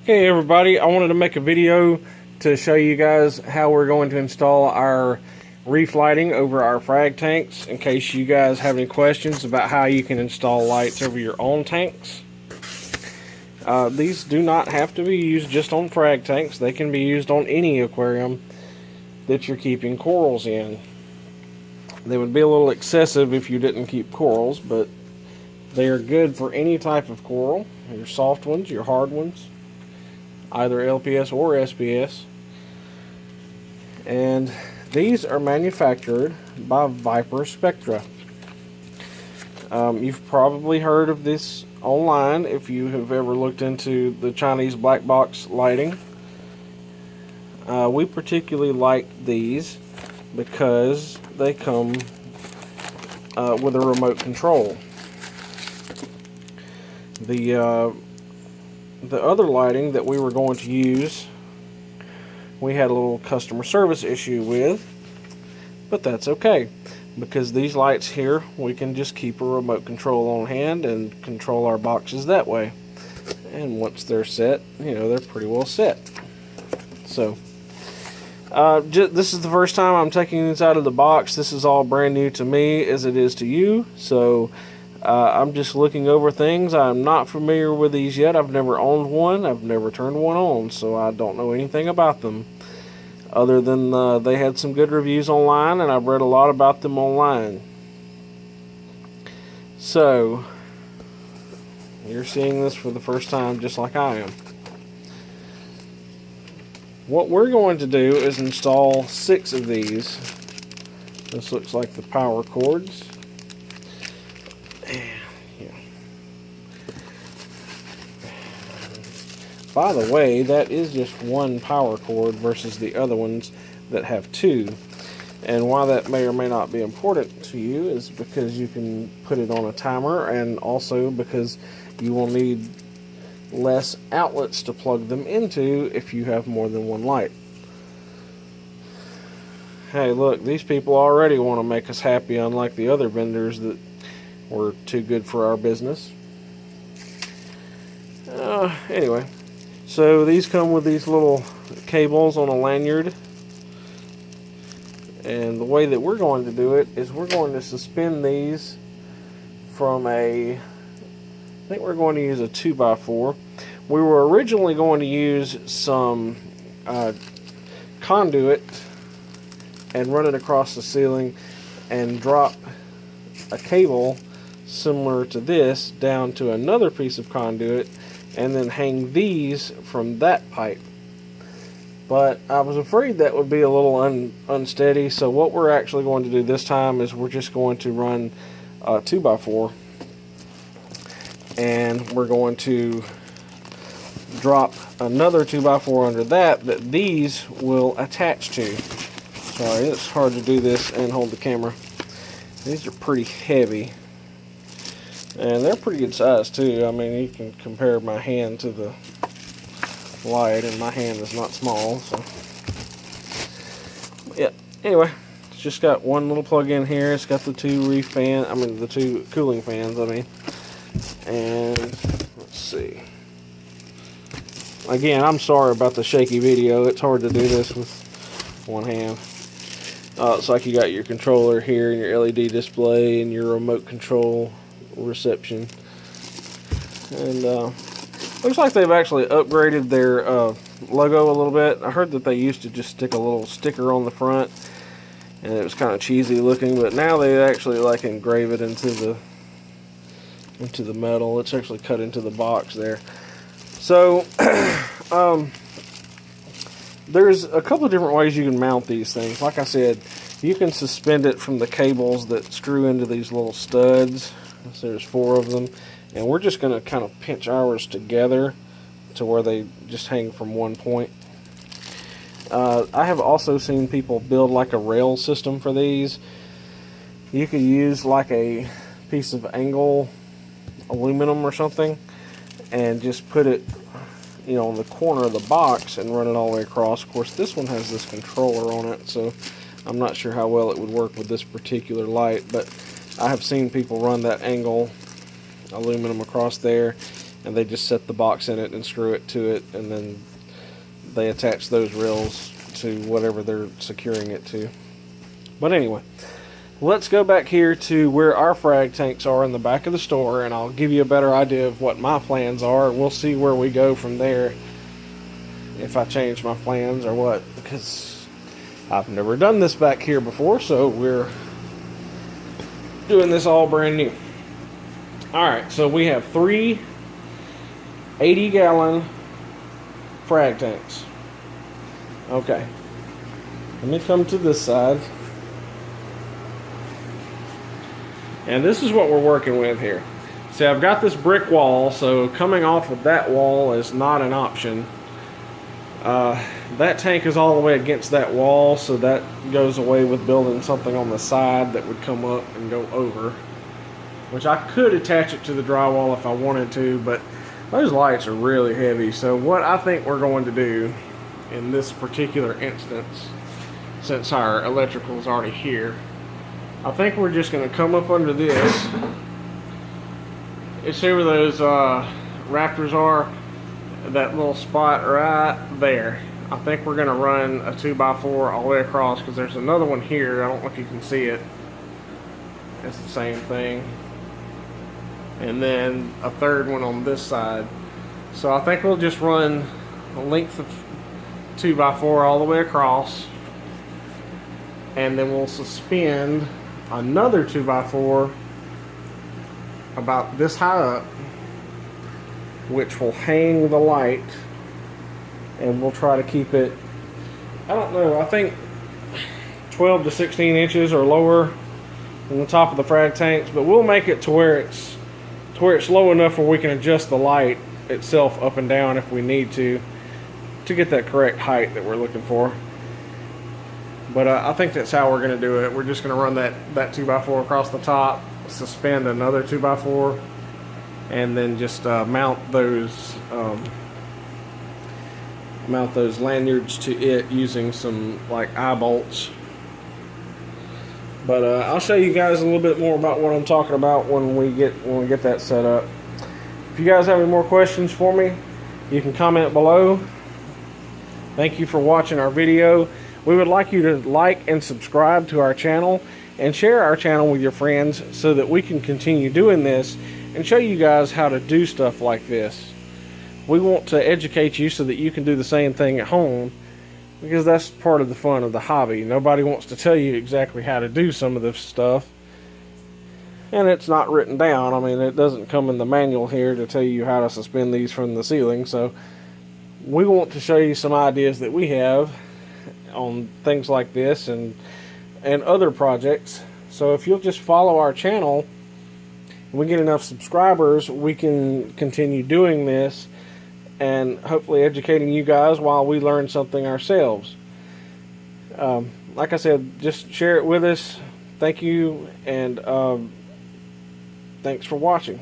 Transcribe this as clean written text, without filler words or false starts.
Okay everybody, I wanted to make a video to show you guys how we're going to install our reef lighting over our frag tanks, in case you guys have any questions about how you can install lights over your own tanks. These do not have to be used just on frag tanks. They can be used on any aquarium that you're keeping corals in. They would be a little excessive if you didn't keep corals, but they are good for any type of coral, your soft ones, your hard ones, either LPS or SPS. And these are manufactured by Vipar Spectra. You've probably heard of this online if you have ever looked into the Chinese black box lighting. We particularly like these because they come with a remote control. The other lighting that we were going to use, we had a little customer service issue with, but that's okay, because these lights here, we can just keep a remote control on hand and control our boxes that way. And once they're set, you know, they're pretty well set. So this is the first time I'm taking these out of the box. This is all brand new to me as it is to you, so I'm just looking over things. I'm not familiar with these yet. I've never owned one. I've never turned one on, so I don't know anything about them, other than they had some good reviews online, and I've read a lot about them online. So you're seeing this for the first time just like I am. What we're going to do is install 6 of these. This looks like the power cords. By the way, that is just one power cord versus the other ones that have 2. And why that may or may not be important to you is because you can put it on a timer, and also because you will need less outlets to plug them into if you have more than one light. Hey, look, these people already want to make us happy, unlike the other vendors that were too good for our business. Anyway. So these come with these little cables on a lanyard, and the way that we're going to do it is we're going to suspend these from I think we're going to use a 2x4. We were originally going to use some conduit and run it across the ceiling and drop a cable similar to this down to another piece of conduit, and then hang these from that pipe. But I was afraid that would be a little unsteady, so what we're actually going to do this time is we're just going to run a 2x4, and we're going to drop another 2x4 under that these will attach to. Sorry, it's hard to do this and hold the camera. These are pretty heavy. And they're pretty good size too. I mean, you can compare my hand to the light, and my hand is not small. So, yeah. Anyway, it's just got one little plug in here. It's got the 2 reef fan. I mean, the 2 cooling fans. I mean, and let's see. Again, I'm sorry about the shaky video. It's hard to do this with one hand. It's like you got your controller here, and your LED display, and your remote control reception, and looks like they've actually upgraded their logo a little bit. I heard that they used to just stick a little sticker on the front, and it was kind of cheesy looking, but now they actually like engrave it into the metal. It's actually cut into the box there. So there's a couple of different ways you can mount these things. Like I said, you can suspend it from the cables that screw into these little studs. So there's 4 of them, and we're just going to kind of pinch ours together to where they just hang from one point. I have also seen people build like a rail system for these. You could use like a piece of angle aluminum or something and just put it, you know, on the corner of the box and run it all the way across. Of course, this one has this controller on it, so I'm not sure how well it would work with this particular light, but I have seen people run that angle aluminum across there, and they just set the box in it and screw it to it, and then they attach those rails to whatever they're securing it to. But anyway, let's go back here to where our frag tanks are in the back of the store, and I'll give you a better idea of what my plans are. We'll see where we go from there, if I change my plans or what, because I've never done this back here before, so we're doing this all brand new. Alright, so we have 3 80-gallon frag tanks. Okay, let me come to this side. And this is what we're working with here. See, I've got this brick wall, so coming off of that wall is not an option. That tank is all the way against that wall, so that goes away with building something on the side that would come up and go over. Which I could attach it to the drywall if I wanted to, but those lights are really heavy. So what I think we're going to do in this particular instance, since our electrical is already here, I think we're just going to come up under this. You see where those rafters are? That little spot right there. I think we're going to run a 2x4 all the way across, because there's another one here. I don't know if you can see it. It's the same thing. And then a third one on this side. So I think we'll just run a length of 2x4 all the way across, and then we'll suspend another 2x4 about this high up, which will hang the light, and we'll try to keep it, I don't know, I think 12 to 16 inches or lower than the top of the frag tanks, but we'll make it to where it's low enough where we can adjust the light itself up and down if we need to get that correct height that we're looking for. But I think that's how we're going to do it. We're just going to run that 2x4 across the top, suspend another 2x4, and then just mount those lanyards to it using some like eye bolts. But I'll show you guys a little bit more about what I'm talking about when we get that set up. If you guys have any more questions for me, you can comment below. Thank you for watching our video. We would like you to like and subscribe to our channel and share our channel with your friends so that we can continue doing this and show you guys how to do stuff like this. We want to educate you so that you can do the same thing at home, because that's part of the fun of the hobby. Nobody wants to tell you exactly how to do some of this stuff, and it's not written down. I mean, it doesn't come in the manual here to tell you how to suspend these from the ceiling. So we want to show you some ideas that we have on things like this and other projects. So if you'll just follow our channel, when we get enough subscribers, we can continue doing this and hopefully educating you guys while we learn something ourselves. Like I said, just share it with us. Thank you, and thanks for watching.